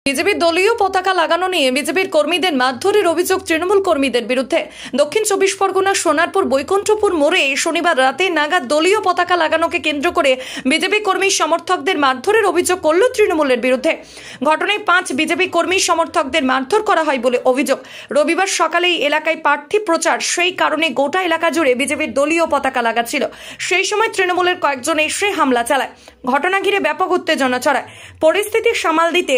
বিজেপির দলীয় পতাকা লাগানো নিয়ে বিজেপির কর্মীদের মারধরের অভিযোগ তৃণমূল কর্মীদের বিরুদ্ধে। দক্ষিণ চব্বিশ পরগনার সোনারপুর বৈকুণ্ঠপুর মোড়ে শনিবার রাতে নাগাদ দলীয় পতাকা লাগানোকে কেন্দ্র করে বিজেপি কর্মী সমর্থকদের মারধরের অভিযোগ করল তৃণমূলের বিরুদ্ধে। ঘটনায় 5 বিজেপি কর্মী সমর্থকদের মারধর করা হয় বলে অভিযোগ। রবিবার সকালেই এলাকায় প্রার্থী প্রচার, সেই কারণে গোটা এলাকা জুড়ে বিজেপির দলীয় পতাকা লাগাচ্ছিল। সেই সময় তৃণমূলের কয়েকজন এসে হামলা চালায়। ঘটনা ঘিরে ব্যাপক উত্তেজনা ছড়ায়। পরিস্থিতি সামাল দিতে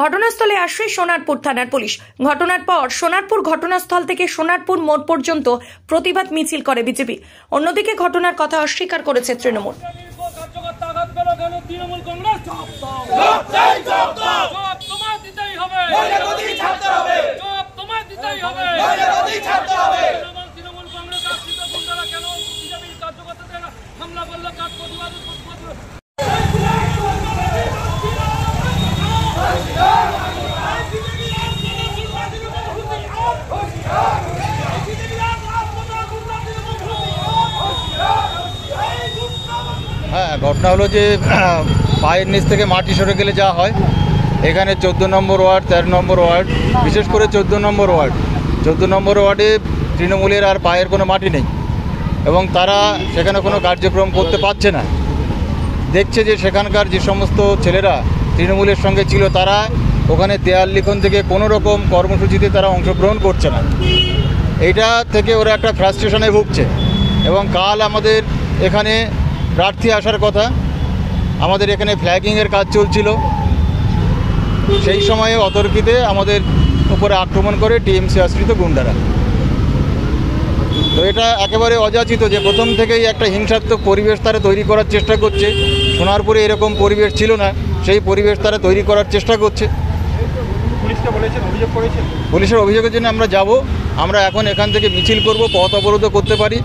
ঘটনাস্থলে আসে সোনারপুর থানার পুলিশ। ঘটনার পর সোনারপুর ঘটনাস্থল থেকে সোনারপুর মোড় পর্যন্ত প্রতিবাদ মিছিল করে বিজেপি। অন্যদিকে ঘটনার কথা অস্বীকার করেছে তৃণমূল। হ্যাঁ, ঘটনা হলো যে পায়ের নিচ থেকে মাটি সরে গেলে যা হয়, এখানে 14 নম্বর ওয়ার্ড, 13 নম্বর ওয়ার্ড, বিশেষ করে 14 নম্বর ওয়ার্ডে তৃণমূলের আর পায়ের কোনো মাটি নেই এবং তারা সেখানে কোনো কার্যক্রম করতে পারছে না। দেখছে যে সেখানকার যে সমস্ত ছেলেরা তৃণমূলের সঙ্গে ছিল তারা ওখানে দেয়াল লিখন থেকে কোনো রকম কর্মসূচিতে তারা অংশগ্রহণ করছে না। এইটা থেকে ওরা একটা ফ্রাস্ট্রেশনে ভুগছে এবং কাল আমাদের এখানে প্রার্থী আসার কথা, আমাদের এখানে ফ্ল্যাগিংয়ের কাজ চলছিল, সেই সময়ে অতর্কিতে আমাদের উপরে আক্রমণ করে টিএমসি আশ্রিত গুন্ডারা। তো এটা একেবারে অযাচিত যে প্রথম থেকেই একটা হিংসাত্মক পরিবেশ তারা তৈরি করার চেষ্টা করছে। সোনারপুরে এরকম পরিবেশ ছিল না, সেই পরিবেশ তারা তৈরি করার চেষ্টা করছে। পুলিশের অভিযোগের জন্য আমরা যাব, আমরা এখন এখান থেকে মিছিল করব, পথ অবরোধ করতে পারি,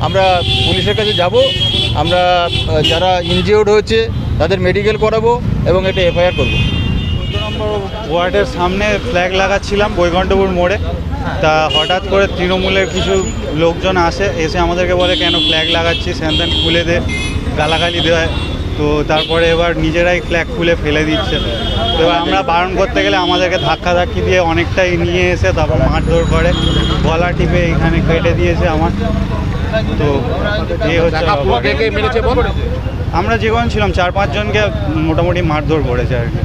আমরা পুলিশের কাছে যাব, আমরা যারা ইনজিওর্ড হয়েছে তাদের মেডিকেল করাবো এবং এটা এফআইআর করবো। 14 নম্বর ওয়ার্ডের সামনে ফ্ল্যাগ লাগাচ্ছিলাম বৈকুণ্ঠপুর মোড়ে, তা হঠাৎ করে তৃণমূলের কিছু লোকজন এসে আমাদেরকে বলে কেন ফ্ল্যাগ লাগাচ্ছিস, হ্যান খুলে দে, গালাগালি দেয়। তো তারপরে এবার নিজেরাই ফ্ল্যাগ খুলে ফেলে দিচ্ছে। তো এবার আমরা বারণ করতে গেলে আমাদেরকে ধাক্কাধাক্কি দিয়ে অনেকটাই নিয়ে এসে তারপর মারধর করে, গলা টিপে এখানে কেটে দিয়েছে আমার। তো এই হচ্ছে, আমরা যেমন ছিলাম 4-5 জনকে মোটামুটি মারধর করেছে আর কি।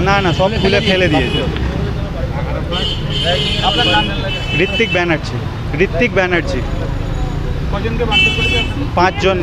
না না, সব খুলে ফেলে দিয়েছে। ঋত্বিক ব্যানার্জি। 5 জন।